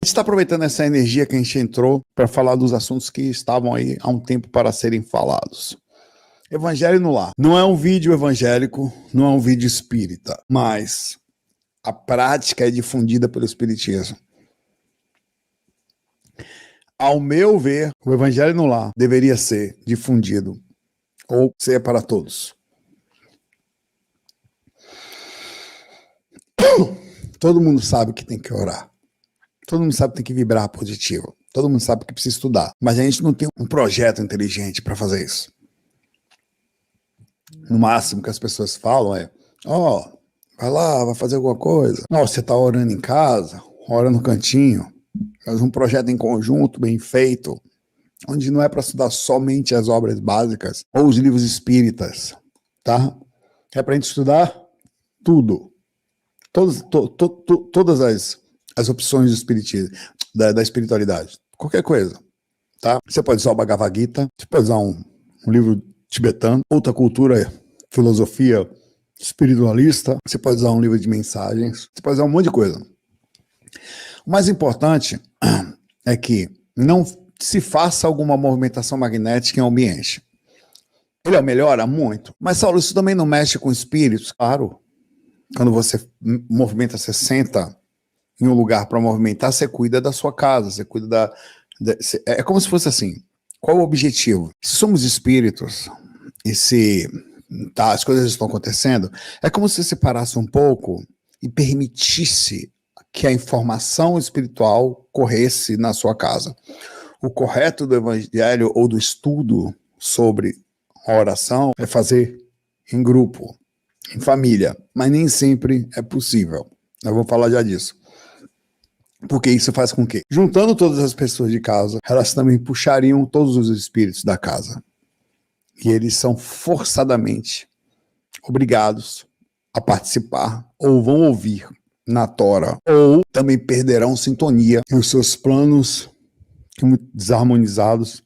gente está aproveitando essa energia que a gente entrou para falar dos assuntos que estavam aí há um tempo para serem falados. Evangelho no Lar. Não é um vídeo evangélico, não é um vídeo espírita, mas a prática é difundida pelo espiritismo. Ao meu ver, o Evangelho no Lar deveria ser difundido ou ser para todos. Todo mundo sabe que tem que orar. Todo mundo sabe que tem que vibrar positivo. Todo mundo sabe que precisa estudar. Mas a gente não tem um projeto inteligente para fazer isso. No máximo que as pessoas falam é: vai lá, vai fazer alguma coisa. Você está orando em casa, ora no cantinho. Faz um projeto em conjunto, bem feito, onde não é para estudar somente as obras básicas ou os livros espíritas, tá? É para a gente estudar tudo. Todas as opções do espiritismo, da espiritualidade. Qualquer coisa, tá? Você pode usar o Bhagavad Gita, você pode usar um livro tibetano, outra cultura, filosofia espiritualista, você pode usar um livro de mensagens, você pode usar um monte de coisa. O mais importante é que não se faça alguma movimentação magnética em um ambiente. Ele melhora muito, mas Saulo, isso também não mexe com espíritos? Claro. Quando você movimenta, você senta em um lugar para movimentar, você cuida da sua casa, você cuida é como se fosse assim. Qual o objetivo? Se somos espíritos e se as coisas estão acontecendo, é como se você separasse um pouco e permitisse que a informação espiritual corresse na sua casa. O correto do evangelho ou do estudo sobre a oração é fazer em grupo, em família, mas nem sempre é possível. Eu vou falar já disso. Porque isso faz com que, juntando todas as pessoas de casa, elas também puxariam todos os espíritos da casa. E eles são forçadamente obrigados a participar ou vão ouvir na tora, ou também perderão sintonia e os seus planos desarmonizados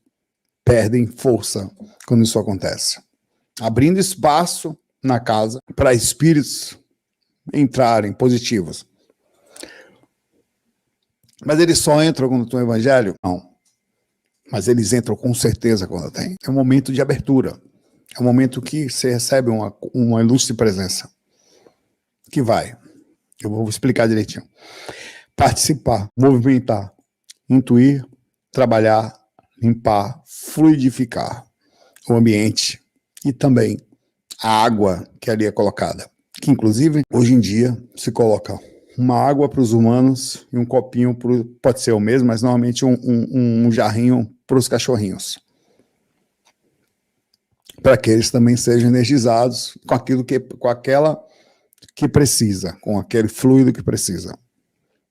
perdem força quando isso acontece. Abrindo espaço na casa para espíritos entrarem positivos. Mas eles só entram quando tem o evangelho? Não. Mas eles entram com certeza quando tem. É um momento de abertura. É um momento que você recebe uma ilustre presença. Que vai. Eu vou explicar direitinho. Participar, movimentar, intuir, trabalhar, limpar, fluidificar o ambiente e também a água que ali é colocada. Que inclusive, hoje em dia, se coloca uma água para os humanos e um copinho, pode ser o mesmo, mas normalmente um jarrinho para os cachorrinhos. Para que eles também sejam energizados com aquela que precisa, com aquele fluido que precisa.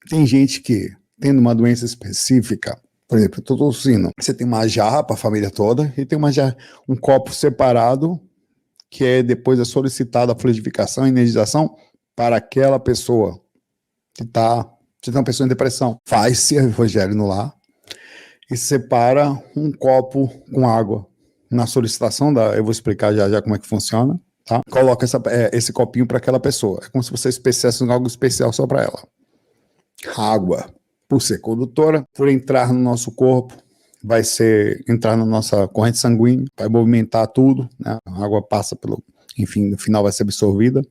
Tem gente que, tendo uma doença específica, por exemplo, eu estou tossindo, você tem uma jarra para a família toda e tem um copo separado que é depois solicitada a fluidificação e energização para aquela pessoa que você tem uma pessoa em depressão. Faz-se evangelho no lar e separa um copo com água. Na solicitação eu vou explicar já como é que funciona, tá? Coloca esse copinho para aquela pessoa. É como se você especiasse algo especial só para ela. Água, por ser condutora, por entrar no nosso corpo, vai entrar na nossa corrente sanguínea, vai movimentar tudo, né? A água passa enfim, no final vai ser absorvida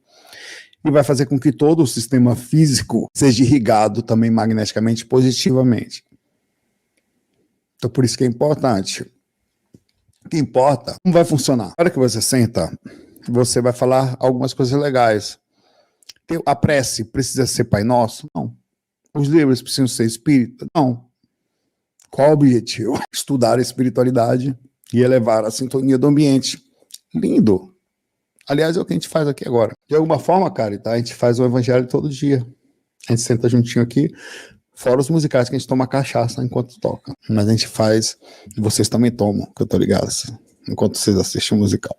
e vai fazer com que todo o sistema físico seja irrigado também magneticamente positivamente. Então, por isso que é importante. O que importa, como vai funcionar? Na hora que você senta, você vai falar algumas coisas legais. A prece precisa ser Pai Nosso? Não. Os livros precisam ser espírita? Não. Qual o objetivo? Estudar a espiritualidade e elevar a sintonia do ambiente. Lindo. Aliás, é o que a gente faz aqui agora. De alguma forma, cara, tá? A gente faz o evangelho todo dia. A gente senta juntinho aqui, fora os musicais que a gente toma cachaça enquanto toca. Mas a gente faz, e vocês também tomam, que eu tô ligado, enquanto vocês assistem o musical.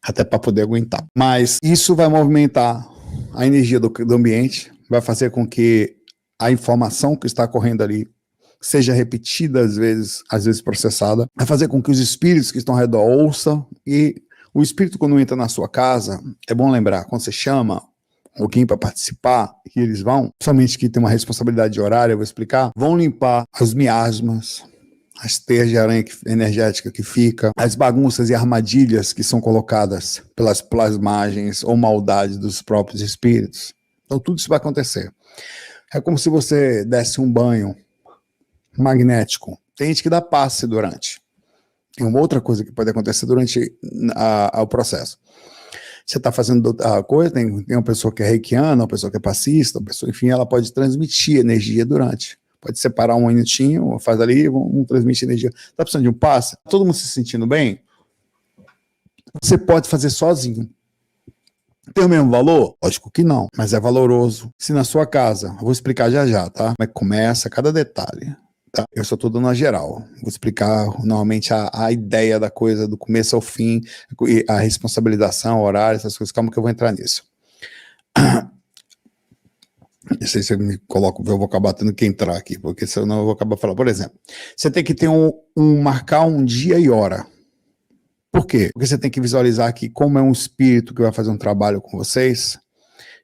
Até para poder aguentar. Mas isso vai movimentar a energia do ambiente, vai fazer com que a informação que está correndo ali seja repetida às vezes processada, vai fazer com que os espíritos que estão ao redor ouçam, e o espírito, quando entra na sua casa, é bom lembrar, quando você chama alguém para participar, e eles vão, somente que tem uma responsabilidade de horário, eu vou explicar, vão limpar as miasmas, as teias de aranha energética que fica, as bagunças e armadilhas que são colocadas pelas plasmagens ou maldades dos próprios espíritos. Então tudo isso vai acontecer. É como se você desse um banho magnético. Tem gente que dá passe durante. Tem uma outra coisa que pode acontecer durante o processo. Você está fazendo a coisa, tem uma pessoa que é reikiana, uma pessoa que é passista, uma pessoa, enfim, ela pode transmitir energia durante. Pode separar um minutinho, faz ali, um transmite energia. Está precisando de um passe? Todo mundo se sentindo bem? Você pode fazer sozinho. Tem o mesmo valor? Lógico que não, mas é valoroso. Se na sua casa, eu vou explicar já já, tá? Como é que começa cada detalhe. Tá? Eu só estou dando a geral. Vou explicar normalmente a ideia da coisa, do começo ao fim, a responsabilização, o horário, essas coisas. Calma que eu vou entrar nisso. Não sei se eu me coloco, eu vou acabar tendo que entrar aqui, porque senão eu vou acabar falando. Por exemplo, você tem que ter marcar um dia e hora. Por quê? Porque você tem que visualizar que, como é um espírito que vai fazer um trabalho com vocês,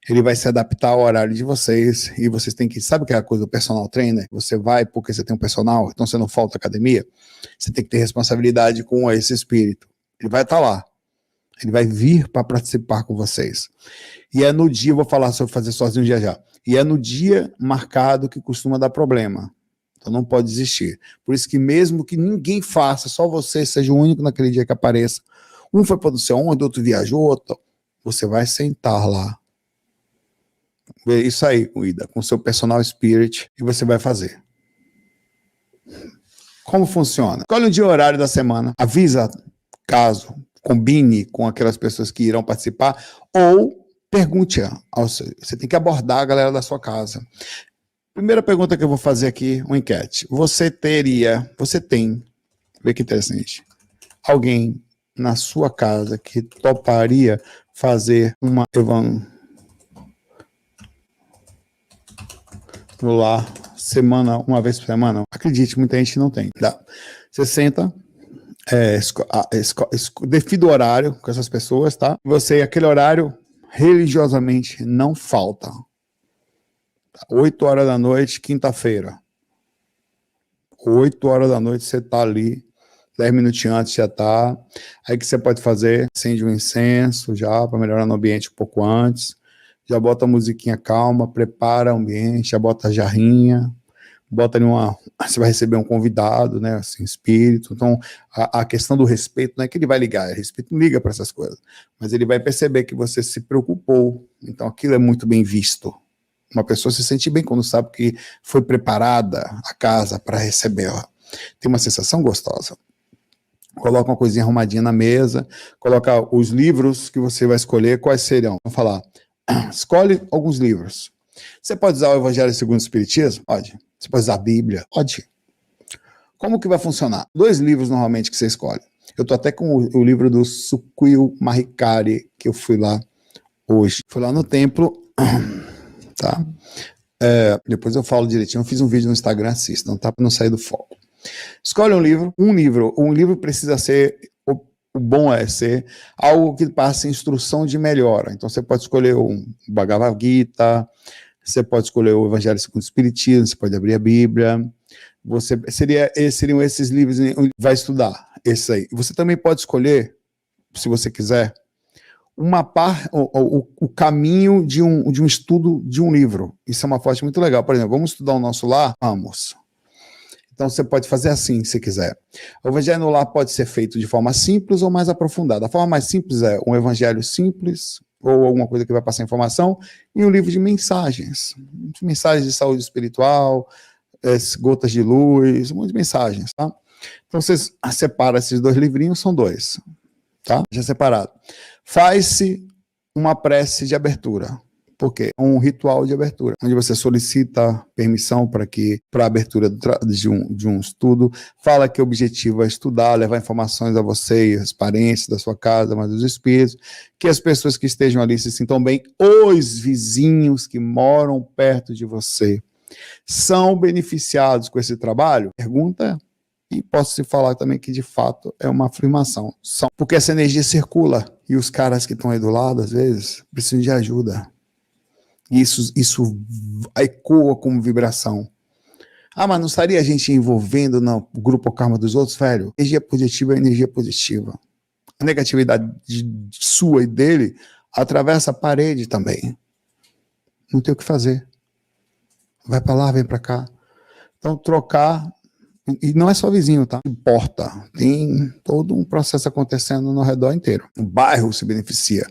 ele vai se adaptar ao horário de vocês, e vocês têm que, sabe o que é a coisa do personal trainer? Você vai porque você tem um personal, então você não falta academia, você tem que ter responsabilidade com esse espírito. Ele vai estar lá, ele vai vir para participar com vocês. E é no dia, eu vou falar sobre fazer sozinho já já, e é no dia marcado que costuma dar problema. Então não pode desistir. Por isso que mesmo que ninguém faça, só você seja o único naquele dia que apareça, um foi para não sei onde, outro viajou, outro, você vai sentar lá. Isso aí, Ida, com o seu personal spirit, e você vai fazer. Como funciona? Escolhe um dia e horário da semana, avisa caso, combine com aquelas pessoas que irão participar, ou pergunte, você tem que abordar a galera da sua casa. Primeira pergunta que eu vou fazer aqui, uma enquete. Você tem, vê que interessante, alguém na sua casa que toparia fazer uma lá, uma vez por semana? Acredite, muita gente não tem. Tá? Você senta, define o horário com essas pessoas, tá? Você, aquele horário, religiosamente, não falta. 8 horas da noite, quinta-feira. 8 horas da noite, você tá ali, 10 minutinhos antes já tá. Aí o que você pode fazer? Acende um incenso já, para melhorar no ambiente um pouco antes. Já bota a musiquinha calma, prepara o ambiente, já bota a jarrinha, bota ali você vai receber um convidado, né, assim, espírito. Então, a questão do respeito não é que ele vai ligar, respeito não liga para essas coisas, mas ele vai perceber que você se preocupou. Então, aquilo é muito bem visto. Uma pessoa se sente bem quando sabe que foi preparada a casa para recebê-la. Tem uma sensação gostosa. Coloca uma coisinha arrumadinha na mesa, coloca os livros que você vai escolher, quais serão? Vamos falar. Escolhe alguns livros. Você pode usar o Evangelho segundo o Espiritismo? Pode. Você pode usar a Bíblia? Pode. Como que vai funcionar? 2 livros normalmente que você escolhe. Eu estou até com o livro do Sukuyo Mahikari, que eu fui lá hoje. Fui lá no templo... Tá? Depois eu falo direitinho, eu fiz um vídeo no Instagram, assistam, tá? Para não sair do foco. Escolhe um livro precisa ser, o bom é ser algo que passe instrução de melhora. Então você pode escolher um Bhagavad Gita, você pode escolher o Evangelho segundo o Espiritismo, você pode abrir a Bíblia, seriam esses livros que vai estudar, esses aí. Você também pode escolher, se você quiser, o caminho de um estudo de um livro. Isso é uma forma muito legal. Por exemplo, vamos estudar o nosso lar? Vamos. Então você pode fazer assim, se quiser. O evangelho no lar pode ser feito de forma simples ou mais aprofundada. A forma mais simples é um evangelho simples, ou alguma coisa que vai passar informação, e um livro de mensagens. Mensagens de saúde espiritual, gotas de luz, um monte de mensagens, tá? Então vocês separam esses 2 livrinhos, são 2. Tá? Já separado. Faz-se uma prece de abertura. Por quê? Um ritual de abertura, onde você solicita permissão para a abertura de um estudo, fala que o objetivo é estudar, levar informações a você e os parentes da sua casa, mas os espíritos, que as pessoas que estejam ali se sintam bem, os vizinhos que moram perto de você, são beneficiados com esse trabalho? Pergunta. E posso te falar também que, de fato, é uma afirmação. Porque essa energia circula. E os caras que estão aí do lado, às vezes, precisam de ajuda. Isso ecoa como vibração. Ah, mas não estaria a gente envolvendo no grupo karma dos outros, velho? Energia positiva é energia positiva. A negatividade sua e dele atravessa a parede também. Não tem o que fazer. Vai para lá, vem para cá. Então, trocar. E não é só vizinho, tá? Importa. Tem todo um processo acontecendo no redor inteiro. O bairro se beneficia.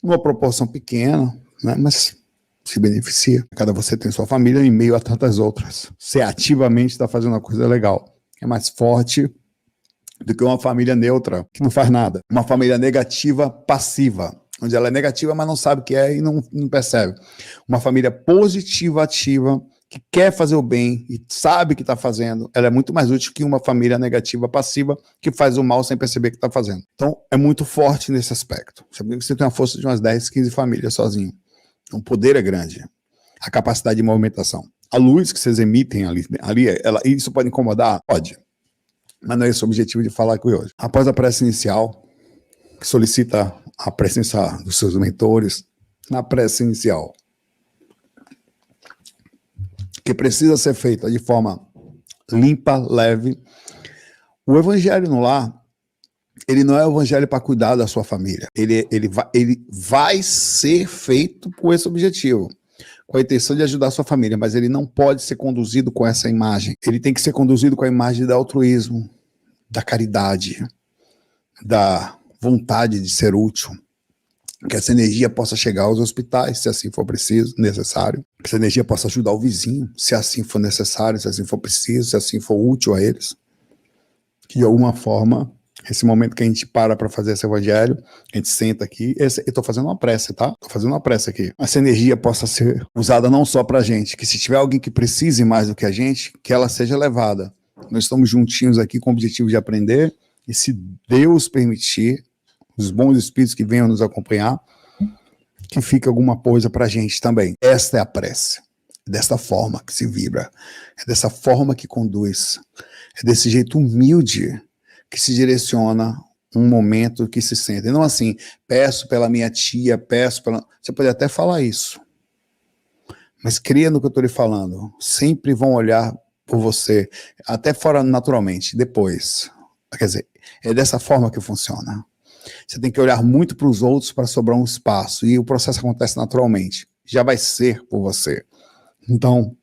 Numa proporção pequena, né? Mas se beneficia. Cada você tem sua família em meio a tantas outras. Você ativamente está fazendo uma coisa legal. É mais forte do que uma família neutra, que não faz nada. Uma família negativa, passiva, onde ela é negativa, mas não sabe o que é e não percebe. Uma família positiva, ativa, que quer fazer o bem e sabe que está fazendo, ela é muito mais útil que uma família negativa, passiva, que faz o mal sem perceber que está fazendo. Então, é muito forte nesse aspecto. Você tem uma força de umas 10, 15 famílias sozinho. Então, o poder é grande. A capacidade de movimentação. A luz que vocês emitem ali isso pode incomodar? Pode. Mas não é esse o objetivo de falar aqui hoje. Após a prece inicial, que solicita a presença dos seus mentores, na prece inicial, que precisa ser feita de forma limpa, leve. O evangelho no lar, ele não é o evangelho para cuidar da sua família. Ele vai ser feito com esse objetivo, com a intenção de ajudar a sua família, mas ele não pode ser conduzido com essa imagem. Ele tem que ser conduzido com a imagem do altruísmo, da caridade, da vontade de ser útil, que essa energia possa chegar aos hospitais, se assim for preciso, necessário, que essa energia possa ajudar o vizinho, se assim for necessário, se assim for preciso, se assim for útil a eles. Que de alguma forma, esse momento que a gente para fazer esse evangelho, a gente senta aqui, eu estou fazendo uma prece, tá? Estou fazendo uma prece aqui. Essa energia possa ser usada não só pra gente, que se tiver alguém que precise mais do que a gente, que ela seja levada. Nós estamos juntinhos aqui com o objetivo de aprender, e se Deus permitir, os bons espíritos que venham nos acompanhar, que fique alguma coisa pra gente também. Esta é a prece. É desta forma que se vibra. É dessa forma que conduz. É desse jeito humilde que se direciona um momento que se sente. E não assim, peço pela minha tia, peço pela... Você pode até falar isso. Mas creia no que eu estou lhe falando. Sempre vão olhar por você, até fora naturalmente, depois. Quer dizer, é dessa forma que funciona. Você tem que olhar muito para os outros para sobrar um espaço, e o processo acontece naturalmente. Já vai ser por você. Então,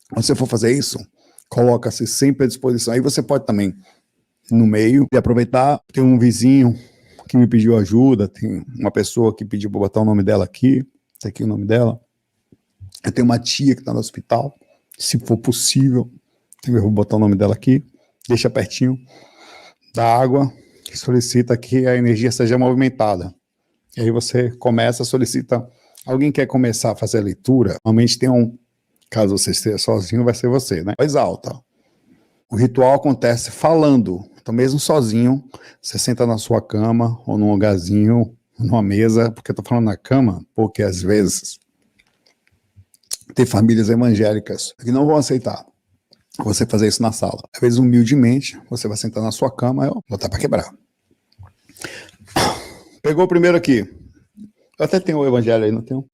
quando você for fazer isso, coloca-se sempre à disposição. Aí você pode também, no meio, e aproveitar. Tem um vizinho que me pediu ajuda, tem uma pessoa que pediu para botar o nome dela aqui, tá aqui o nome dela. Eu tenho uma tia que está no hospital, se for possível, eu vou botar o nome dela aqui, deixa pertinho da água, solicita que a energia seja movimentada. E aí você começa, solicita, alguém quer começar a fazer a leitura, normalmente tem caso você esteja sozinho, vai ser você, né? Voz alta. O ritual acontece falando, então mesmo sozinho, você senta na sua cama, ou num lugarzinho, numa mesa, porque eu tô falando na cama, porque às vezes tem famílias evangélicas que não vão aceitar você fazer isso na sala. Às vezes, humildemente, você vai sentar na sua cama e botar para quebrar. Pegou o primeiro aqui. Eu até tenho o evangelho aí, não tenho?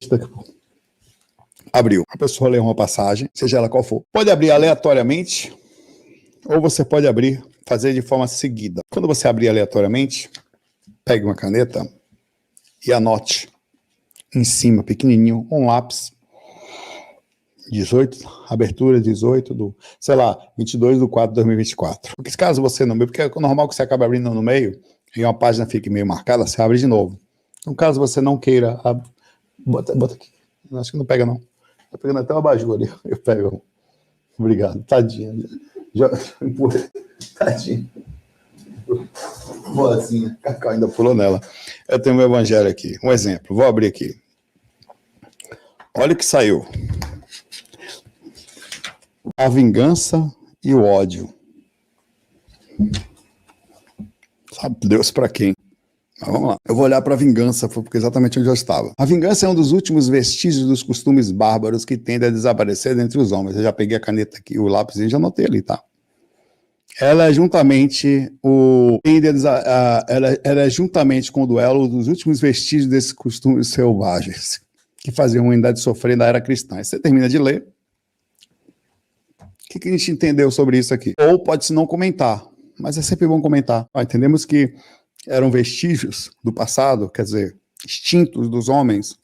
Abriu. A pessoa lê uma passagem, seja ela qual for. Pode abrir aleatoriamente, ou você pode abrir, fazer de forma seguida. Quando você abrir aleatoriamente, pegue uma caneta e anote em cima, pequenininho, um lápis. 18, abertura 18 do, sei lá, 22/4/2024. Porque caso você não... Porque é normal que você acabe abrindo no meio e uma página fique meio marcada, você abre de novo. Então, caso você não queira... Bota aqui. Acho que não pega, não. Tá pegando até o abajur ali. Eu pego. Obrigado. Tadinha. Tadinha. Boazinha. Cacau ainda pulou nela. Eu tenho meu evangelho aqui. Um exemplo. Vou abrir aqui. Olha o que saiu. A vingança e o ódio. Sabe Deus para quem? Mas vamos lá. Eu vou olhar para a vingança, porque é exatamente onde eu estava. A vingança é um dos últimos vestígios dos costumes bárbaros que tendem a desaparecer dentre os homens. Eu já peguei a caneta aqui, o lápis e já anotei ali, tá? Ela é juntamente ela é juntamente com o duelo dos últimos vestígios desses costumes selvagens. que faziam a humanidade sofrer na era cristã. Aí você termina de ler. O que a gente entendeu sobre isso aqui? Ou pode-se não comentar, mas é sempre bom comentar. Entendemos que eram vestígios do passado, quer dizer, instintos dos homens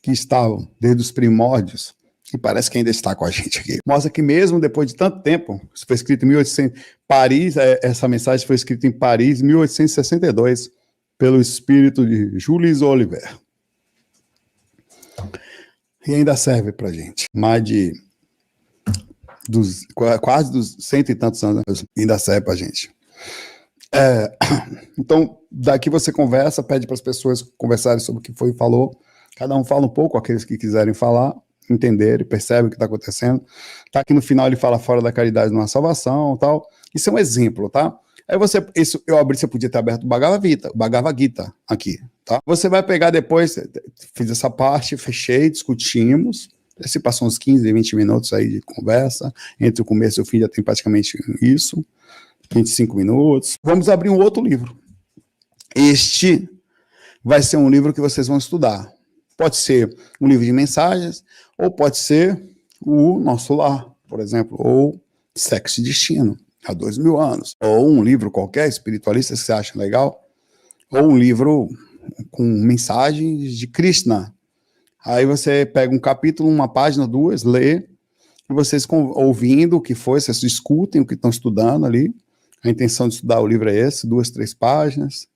que estavam desde os primórdios, e parece que ainda está com a gente aqui. Mostra que mesmo depois de tanto tempo, isso foi escrito em 1800, Paris, essa mensagem foi escrita em Paris, em 1862, pelo espírito de Jules Oliver. E ainda serve para a gente. Mais de quase dos cento e tantos anos, ainda serve para a gente. Então, daqui você conversa, pede para as pessoas conversarem sobre o que foi e falou. Cada um fala um pouco, aqueles que quiserem falar, entenderem, percebem o que está acontecendo. Tá, aqui no final ele fala fora da caridade não há salvação, tal. Isso é um exemplo, tá? Aí eu abri, você podia ter aberto o Bhagavad Gita aqui, tá? Você vai pegar depois, fiz essa parte, fechei, discutimos. Se passou uns 15, 20 minutos aí de conversa, entre o começo e o fim já tem praticamente isso, 25 minutos. Vamos abrir um outro livro. Este vai ser um livro que vocês vão estudar. Pode ser um livro de mensagens, ou pode ser o Nosso Lar, por exemplo, ou Sexo e Destino, há 2000 anos, ou um livro qualquer, espiritualista, que você acha legal, ou um livro com mensagens de Krishna. Aí você pega um capítulo, uma página, duas, lê, e vocês ouvindo o que foi, vocês discutem o que estão estudando ali. A intenção de estudar o livro é esse, 2, 3 páginas.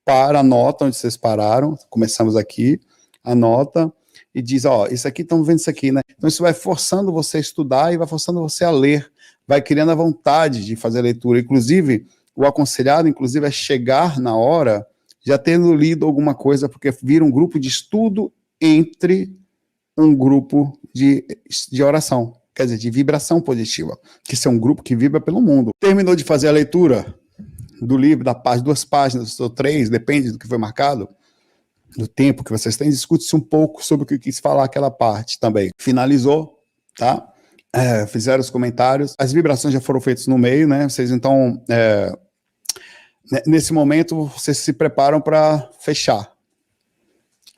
Anota onde vocês pararam, começamos aqui, anota e diz, isso aqui, estamos vendo isso aqui, né? Então isso vai forçando você a estudar e vai forçando você a ler, vai criando a vontade de fazer a leitura. Inclusive, o aconselhado, é chegar na hora, já tendo lido alguma coisa, porque vira um grupo de estudo entre um grupo de oração, quer dizer, de vibração positiva, que isso é um grupo que vibra pelo mundo. Terminou de fazer a leitura do livro, da página, 2 páginas, ou 3, depende do que foi marcado, do tempo que vocês têm, discute-se um pouco sobre o que quis falar aquela parte também. Finalizou, tá? Fizeram os comentários, as vibrações já foram feitas no meio, né? Vocês então, nesse momento, vocês se preparam para fechar.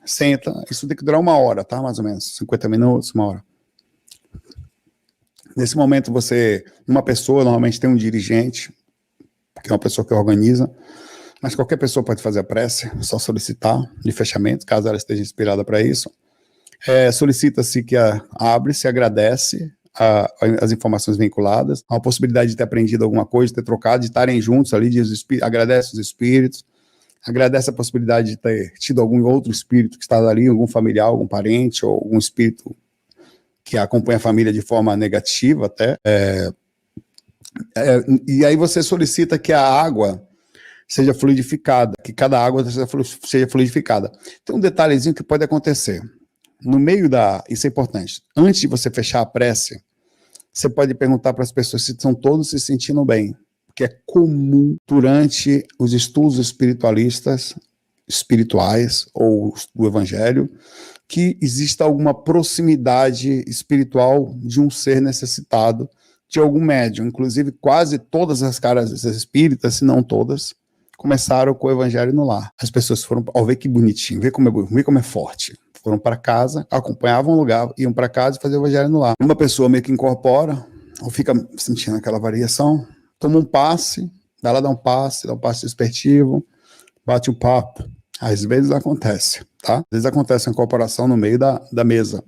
Senta, isso tem que durar 1 hora, tá? Mais ou menos, 50 minutos, 1 hora. Nesse momento, uma pessoa, normalmente tem um dirigente, que é uma pessoa que organiza, mas qualquer pessoa pode fazer a prece, só solicitar de fechamento, caso ela esteja inspirada para isso. Solicita-se que abre-se, agradece as informações vinculadas, a possibilidade de ter aprendido alguma coisa, de ter trocado, de estarem juntos ali, agradece os espíritos, agradece a possibilidade de ter tido algum outro espírito que está ali, algum familiar, algum parente, ou algum espírito que acompanha a família de forma negativa até. E aí você solicita que a água seja fluidificada, que cada água seja fluidificada. Tem um detalhezinho que pode acontecer. No meio isso é importante, antes de você fechar a prece, você pode perguntar para as pessoas se estão todos se sentindo bem, porque é comum durante os estudos espirituais ou do evangelho, que exista alguma proximidade espiritual de um ser necessitado de algum médium. Inclusive, quase todas as caras espíritas, se não todas, começaram com o evangelho no lar. As pessoas foram, vê que bonitinho, vê como é forte. Foram para casa, acompanhavam o lugar, iam para casa e faziam o evangelho no lar. Uma pessoa meio que incorpora, ou fica sentindo aquela variação, toma um passe, vai lá dar um passe despertivo, bate um papo. Às vezes acontece, tá? Às vezes acontece uma incorporação no meio da mesa.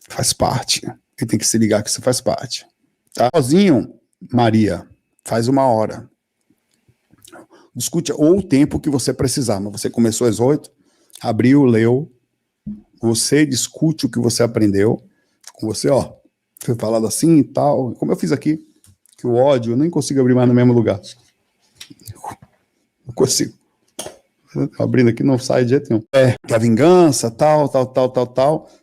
Faz parte. E tem que se ligar que isso faz parte. Tá? Sozinho, Maria, faz 1 hora. Discute ou o tempo que você precisar. Mas você começou às 8, abriu, leu, você discute o que você aprendeu, com você, foi falado assim e tal, como eu fiz aqui, que o ódio eu nem consigo abrir mais no mesmo lugar. Não consigo. Abrindo aqui não sai de jeito nenhum. Que a vingança, tal,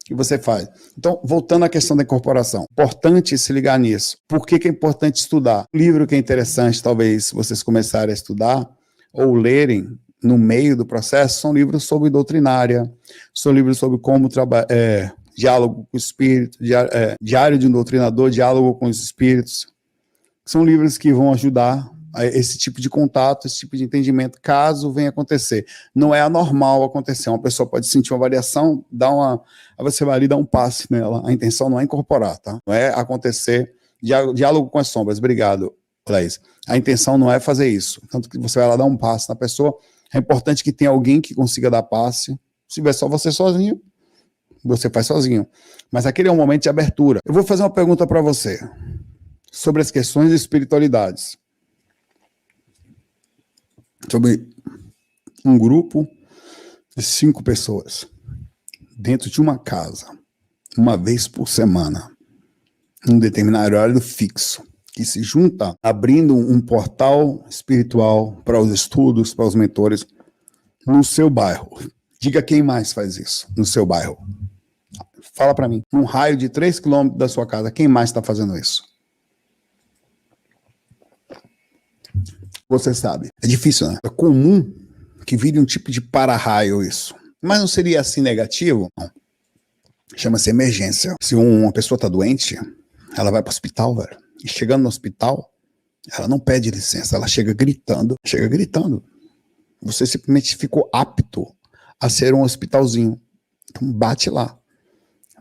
que você faz. Então, voltando à questão da incorporação, importante se ligar nisso. Por que é importante estudar? Um livro que é interessante, talvez, vocês começarem a estudar, ou lerem no meio do processo, são livros sobre doutrinária, são livros sobre como trabalhar, diálogo com o espírito, diário de um doutrinador, diálogo com os espíritos. São livros que vão ajudar esse tipo de contato, esse tipo de entendimento, caso venha acontecer. Não é anormal acontecer. Uma pessoa pode sentir uma variação, você vai ali dar um passe nela. A intenção não é incorporar, tá? Não é acontecer diálogo com as sombras. Obrigado, Laís. A intenção não é fazer isso. Tanto que você vai lá dar um passe na pessoa. É importante que tenha alguém que consiga dar passe. Se tiver só você sozinho, você faz sozinho. Mas aquele é um momento de abertura. Eu vou fazer uma pergunta para você sobre as questões de espiritualidades. Sobre um grupo de 5 pessoas dentro de uma casa, uma vez por semana, em um determinado horário fixo, que se junta abrindo um portal espiritual para os estudos, para os mentores, no seu bairro. Diga quem mais faz isso no seu bairro. Fala para mim, num raio de 3 quilômetros da sua casa, quem mais está fazendo isso? Você sabe. É difícil, né? É comum que vire um tipo de para-raio isso. Mas não seria assim negativo? Não. Chama-se emergência. Se uma pessoa está doente, ela vai para o hospital, velho. E chegando no hospital, ela não pede licença, ela chega gritando. Chega gritando. Você simplesmente ficou apto a ser um hospitalzinho. Então bate lá.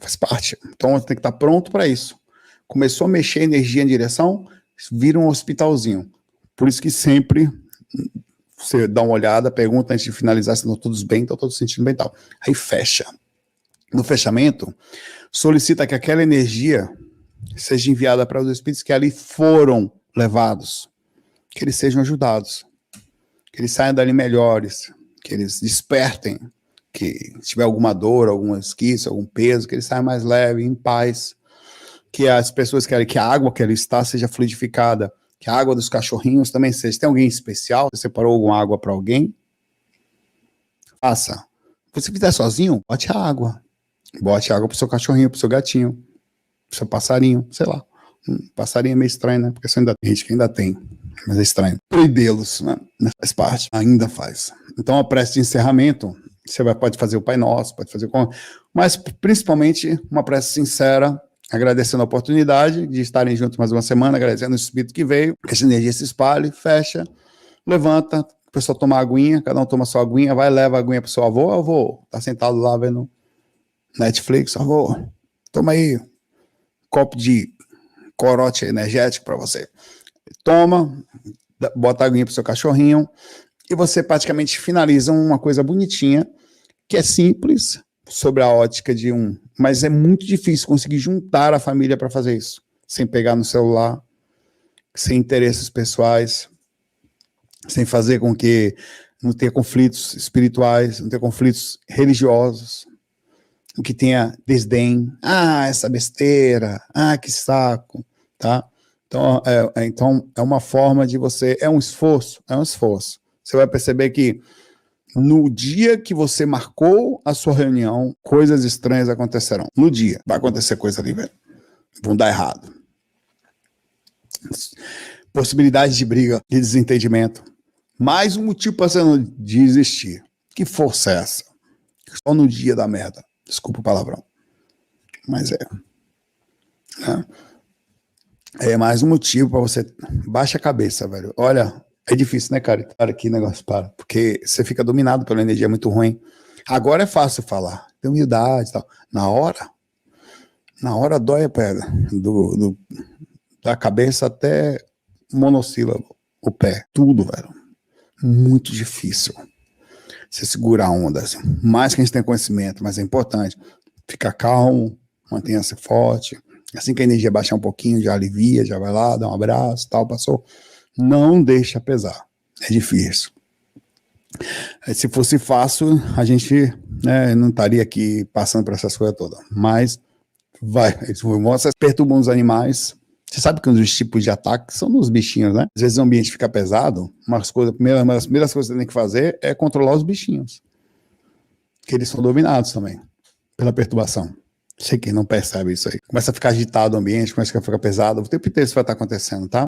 Faz parte. Então você tem que estar pronto para isso. Começou a mexer a energia em direção, vira um hospitalzinho. Por isso que sempre você dá uma olhada, pergunta antes de finalizar se estão todos bem, estão todos sentindo bem e tal. Aí fecha. No fechamento, solicita que aquela energia seja enviada para os espíritos que ali foram levados, que eles sejam ajudados, que eles saiam dali melhores, que eles despertem, que tiver alguma dor, algum esquiço, algum peso, que eles saiam mais leve, em paz, que as pessoas querem que a água que ali está seja fluidificada, que a água dos cachorrinhos também seja. Tem alguém especial? Você separou alguma água para alguém? Faça. Se você fizer sozinho, bote a água. Bote água pro seu cachorrinho, pro seu gatinho, pro seu passarinho, sei lá. Passarinho é meio estranho, né? Porque você ainda tem gente que ainda tem, mas é estranho. Proibê-los, né? Faz parte, ainda faz. Então a prece de encerramento, pode fazer o Pai Nosso, pode fazer mas principalmente uma prece sincera, agradecendo a oportunidade de estarem juntos mais uma semana, agradecendo o espírito que veio, que essa energia se espalhe, fecha, levanta, o pessoal toma a aguinha, cada um toma a sua aguinha, vai, leva a aguinha pro seu avô, avô, tá sentado lá vendo Netflix, avô, toma aí um copo de corote energético para você. Toma, bota a aguinha pro seu cachorrinho, e você praticamente finaliza uma coisa bonitinha, que é simples, sobre a ótica de mas é muito difícil conseguir juntar a família para fazer isso, sem pegar no celular, sem interesses pessoais, sem fazer com que não tenha conflitos espirituais, não tenha conflitos religiosos, que tenha desdém, essa besteira, que saco, tá? Então é uma forma de você, é um esforço. Você vai perceber que no dia que você marcou a sua reunião, coisas estranhas acontecerão. No dia, vai acontecer coisa ali, velho. Vão dar errado. Possibilidade de briga, de desentendimento. Mais um motivo para você não desistir. Que força é essa? Só no dia da merda. Desculpa o palavrão. Mas é mais um motivo para você. Baixa a cabeça, velho. Olha, é difícil, né, cara? Para que negócio para. Porque você fica dominado pela energia muito ruim. Agora é fácil falar. Tem humildade e tal. Na hora dói a pedra. Da cabeça até monossílabo. O pé. Tudo, velho. Muito difícil. Você segura a onda. Assim. Mais que a gente tem conhecimento, mas é importante. Ficar calmo, mantenha-se forte. Assim que a energia baixar um pouquinho, já alivia, já vai lá, dá um abraço, tal, passou. Não deixa pesar. É difícil. Se fosse fácil, a gente não estaria aqui passando por essas coisas todas. Mas mostra, perturbam os animais. Você sabe que um dos tipos de ataque são nos bichinhos, né? Às vezes o ambiente fica pesado, uma das primeiras coisas que você tem que fazer é controlar os bichinhos. Que eles são dominados também pela perturbação. Sei que não percebe isso aí. Começa a ficar agitado o ambiente, começa a ficar pesado. O tempo inteiro isso vai estar acontecendo, tá?